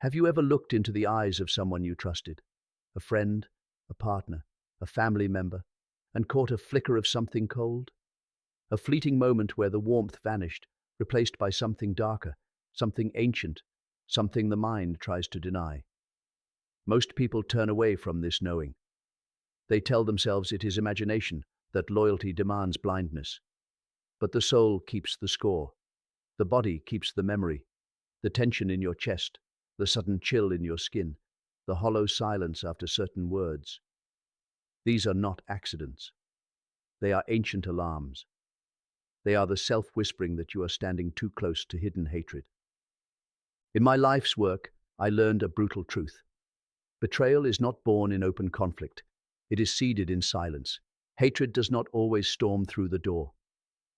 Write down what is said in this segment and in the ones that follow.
Have you ever looked into the eyes of someone you trusted, a friend, a partner, a family member, and caught a flicker of something cold? A fleeting moment where the warmth vanished, replaced by something darker, something ancient, something the mind tries to deny. Most people turn away from this knowing. They tell themselves it is imagination, that loyalty demands blindness. But the soul keeps the score. The body keeps the memory, the tension in your chest, the sudden chill in your skin, the hollow silence after certain words. These are not accidents. They are ancient alarms. They are the self-whispering that you are standing too close to hidden hatred. In my life's work, I learned a brutal truth. Betrayal is not born in open conflict. It is seeded in silence. Hatred does not always storm through the door.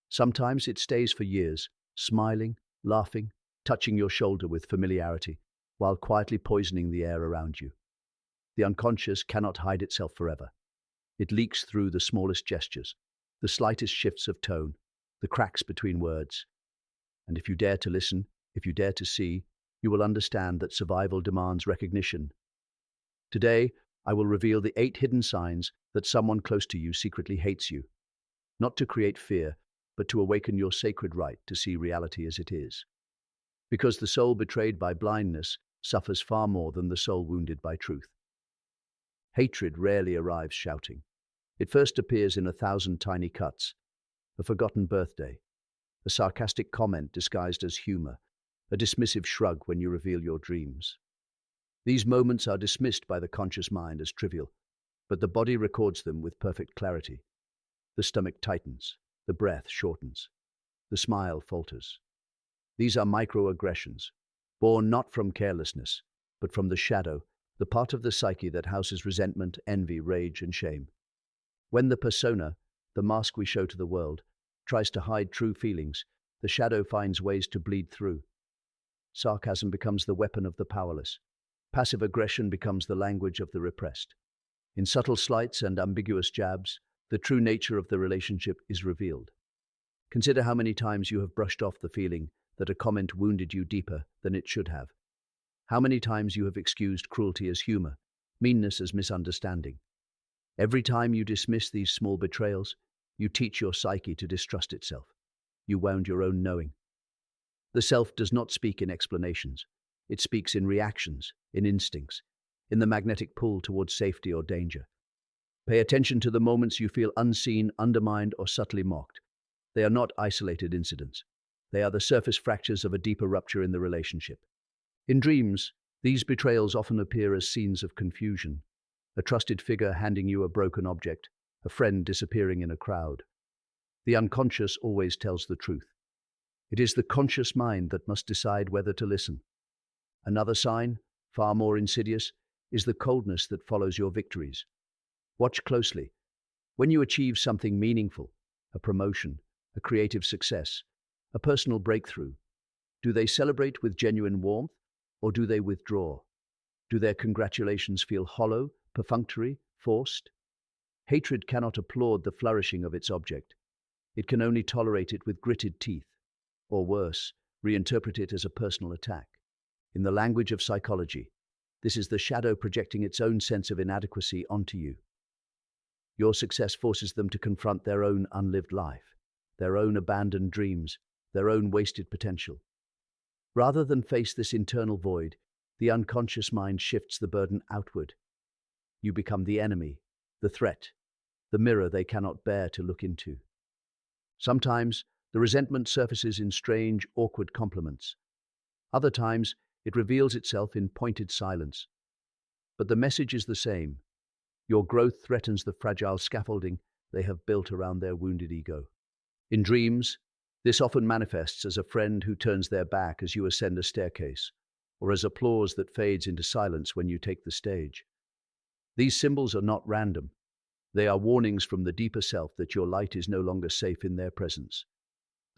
Sometimes it stays for years, smiling, laughing, touching your shoulder with familiarity, while quietly poisoning the air around you. The unconscious cannot hide itself forever. It leaks through the smallest gestures, the slightest shifts of tone, the cracks between words. And if you dare to listen, if you dare to see, you will understand that survival demands recognition. Today, I will reveal the 8 hidden signs that someone close to you secretly hates you, not to create fear, but to awaken your sacred right to see reality as it is. Because the soul betrayed by blindness suffers far more than the soul wounded by truth. Hatred rarely arrives shouting. It first appears in 1,000 tiny cuts, a forgotten birthday, a sarcastic comment disguised as humor, a dismissive shrug when you reveal your dreams. These moments are dismissed by the conscious mind as trivial, but the body records them with perfect clarity. The stomach tightens, the breath shortens, the smile falters. These are microaggressions, born not from carelessness, but from the shadow, the part of the psyche that houses resentment, envy, rage, and shame. When the persona, the mask we show to the world, tries to hide true feelings, the shadow finds ways to bleed through. Sarcasm becomes the weapon of the powerless. Passive aggression becomes the language of the repressed. In subtle slights and ambiguous jabs, the true nature of the relationship is revealed. Consider how many times you have brushed off the feeling that a comment wounded you deeper than it should have. How many times you have excused cruelty as humor, meanness as misunderstanding. Every time you dismiss these small betrayals, you teach your psyche to distrust itself. You wound your own knowing. The self does not speak in explanations. It speaks in reactions, in instincts, in the magnetic pull towards safety or danger. Pay attention to the moments you feel unseen, undermined, or subtly mocked. They are not isolated incidents. They are the surface fractures of a deeper rupture in the relationship. In dreams, these betrayals often appear as scenes of confusion. A trusted figure handing you a broken object, a friend disappearing in a crowd. The unconscious always tells the truth. It is the conscious mind that must decide whether to listen. Another sign, far more insidious, is the coldness that follows your victories. Watch closely. When you achieve something meaningful, a promotion, a creative success, a personal breakthrough, do they celebrate with genuine warmth, or do they withdraw? Do their congratulations feel hollow, perfunctory, forced? Hatred cannot applaud the flourishing of its object. It can only tolerate it with gritted teeth, or worse, reinterpret it as a personal attack. In the language of psychology, this is the shadow projecting its own sense of inadequacy onto you. Your success forces them to confront their own unlived life, their own abandoned dreams, their own wasted potential. Rather than face this internal void, the unconscious mind shifts the burden outward. You become the enemy, the threat, the mirror they cannot bear to look into. Sometimes, the resentment surfaces in strange, awkward compliments. Other times, it reveals itself in pointed silence. But the message is the same. Your growth threatens the fragile scaffolding they have built around their wounded ego. In dreams, this often manifests as a friend who turns their back as you ascend a staircase, or as applause that fades into silence when you take the stage. These symbols are not random. They are warnings from the deeper self that your light is no longer safe in their presence.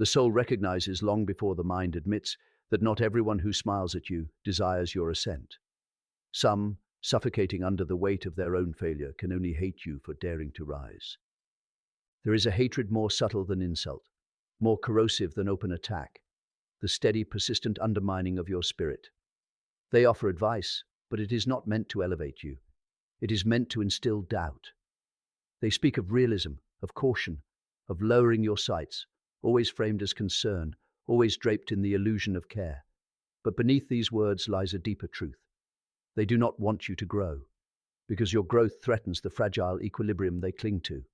The soul recognizes long before the mind admits that not everyone who smiles at you desires your ascent. Some, suffocating under the weight of their own failure, can only hate you for daring to rise. There is a hatred more subtle than insult, more corrosive than open attack, the steady, persistent undermining of your spirit. They offer advice, but it is not meant to elevate you. It is meant to instill doubt. They speak of realism, of caution, of lowering your sights, always framed as concern, always draped in the illusion of care. But beneath these words lies a deeper truth. They do not want you to grow, because your growth threatens the fragile equilibrium they cling to.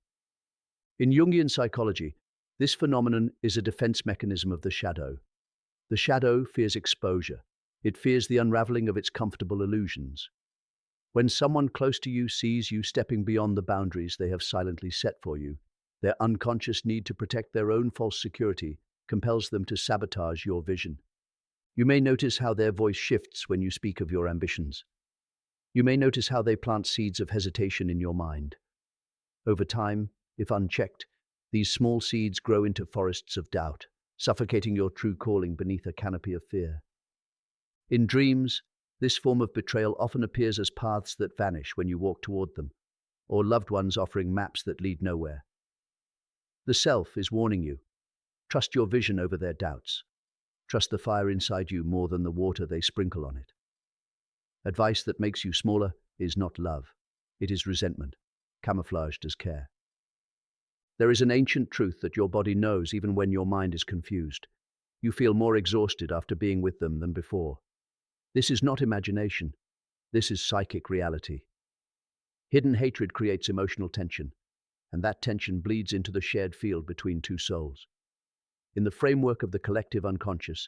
In Jungian psychology, this phenomenon is a defense mechanism of the shadow. The shadow fears exposure. It fears the unraveling of its comfortable illusions. When someone close to you sees you stepping beyond the boundaries they have silently set for you, their unconscious need to protect their own false security compels them to sabotage your vision. You may notice how their voice shifts when you speak of your ambitions. You may notice how they plant seeds of hesitation in your mind. Over time, if unchecked, these small seeds grow into forests of doubt, suffocating your true calling beneath a canopy of fear. In dreams, this form of betrayal often appears as paths that vanish when you walk toward them, or loved ones offering maps that lead nowhere. The self is warning you. Trust your vision over their doubts. Trust the fire inside you more than the water they sprinkle on it. Advice that makes you smaller is not love. It is resentment, camouflaged as care. There is an ancient truth that your body knows even when your mind is confused. You feel more exhausted after being with them than before. This is not imagination. This is psychic reality. Hidden hatred creates emotional tension, and that tension bleeds into the shared field between two souls. In the framework of the collective unconscious,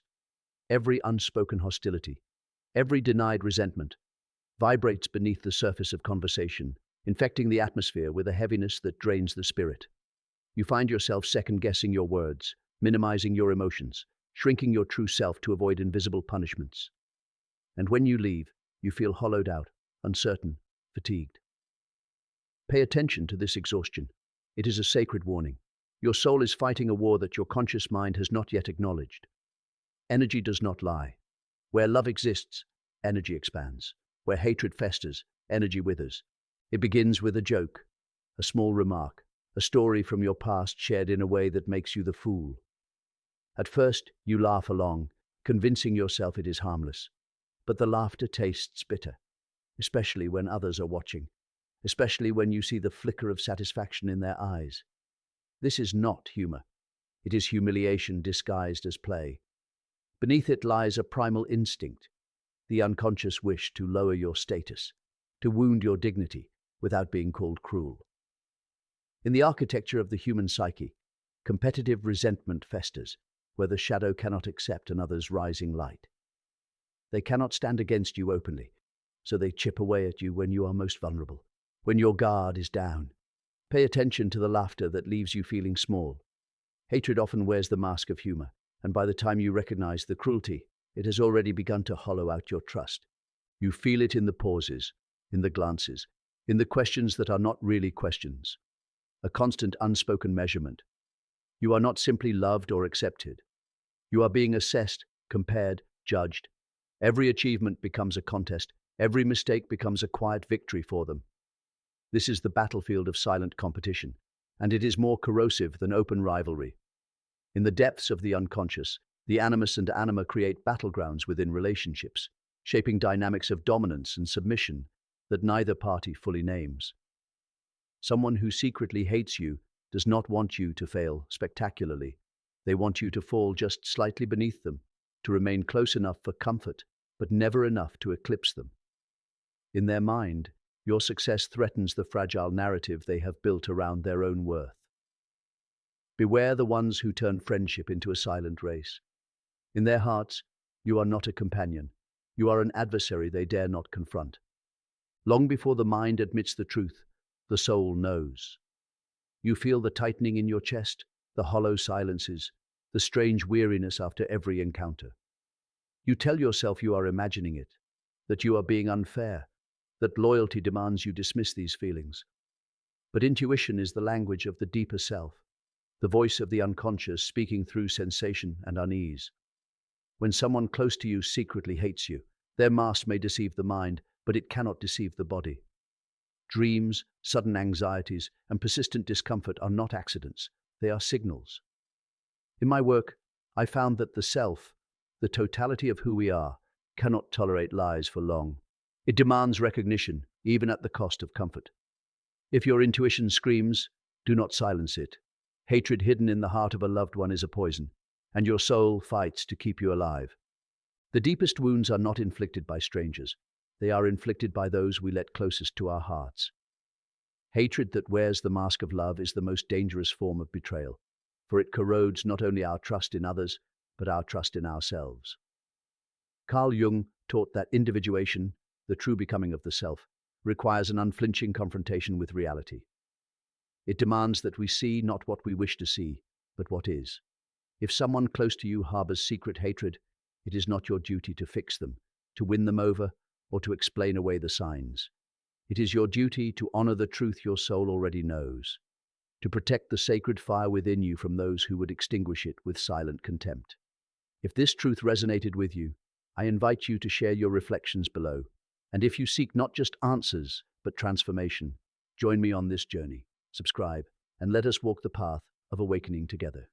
every unspoken hostility, every denied resentment, vibrates beneath the surface of conversation, infecting the atmosphere with a heaviness that drains the spirit. You find yourself second-guessing your words, minimizing your emotions, shrinking your true self to avoid invisible punishments. And when you leave, you feel hollowed out, uncertain, fatigued. Pay attention to this exhaustion. It is a sacred warning. Your soul is fighting a war that your conscious mind has not yet acknowledged. Energy does not lie. Where love exists, energy expands. Where hatred festers, energy withers. It begins with a joke, a small remark, a story from your past shared in a way that makes you the fool. At first, you laugh along, convincing yourself it is harmless. But the laughter tastes bitter, especially when others are watching, especially when you see the flicker of satisfaction in their eyes. This is not humor. It is humiliation disguised as play. Beneath it lies a primal instinct, the unconscious wish to lower your status, to wound your dignity without being called cruel. In the architecture of the human psyche, competitive resentment festers, where the shadow cannot accept another's rising light. They cannot stand against you openly, so they chip away at you when you are most vulnerable, when your guard is down. Pay attention to the laughter that leaves you feeling small. Hatred often wears the mask of humor, and by the time you recognize the cruelty, it has already begun to hollow out your trust. You feel it in the pauses, in the glances, in the questions that are not really questions. A constant unspoken measurement. You are not simply loved or accepted. You are being assessed, compared, judged. Every achievement becomes a contest. Every mistake becomes a quiet victory for them. This is the battlefield of silent competition, and it is more corrosive than open rivalry. In the depths of the unconscious, the animus and anima create battlegrounds within relationships, shaping dynamics of dominance and submission that neither party fully names. Someone who secretly hates you does not want you to fail spectacularly. They want you to fall just slightly beneath them, to remain close enough for comfort, but never enough to eclipse them. In their mind, your success threatens the fragile narrative they have built around their own worth. Beware the ones who turn friendship into a silent race. In their hearts, you are not a companion. You are an adversary they dare not confront. Long before the mind admits the truth, the soul knows. You feel the tightening in your chest, the hollow silences, the strange weariness after every encounter. You tell yourself you are imagining it, that you are being unfair, that loyalty demands you dismiss these feelings. But intuition is the language of the deeper self, the voice of the unconscious speaking through sensation and unease. When someone close to you secretly hates you, their mask may deceive the mind, but it cannot deceive the body. Dreams, sudden anxieties, and persistent discomfort are not accidents, they are signals. In my work, I found that the self, the totality of who we are, cannot tolerate lies for long. It demands recognition, even at the cost of comfort. If your intuition screams, do not silence it. Hatred hidden in the heart of a loved one is a poison, and your soul fights to keep you alive. The deepest wounds are not inflicted by strangers. They are inflicted by those we let closest to our hearts. Hatred that wears the mask of love is the most dangerous form of betrayal, for it corrodes not only our trust in others, but our trust in ourselves. Carl Jung taught that individuation, the true becoming of the self, requires an unflinching confrontation with reality. It demands that we see not what we wish to see, but what is. If someone close to you harbors secret hatred, it is not your duty to fix them, to win them over, or to explain away the signs. It is your duty to honor the truth your soul already knows, to protect the sacred fire within you from those who would extinguish it with silent contempt. If this truth resonated with you, I invite you to share your reflections below. And if you seek not just answers, but transformation, join me on this journey. Subscribe, and let us walk the path of awakening together.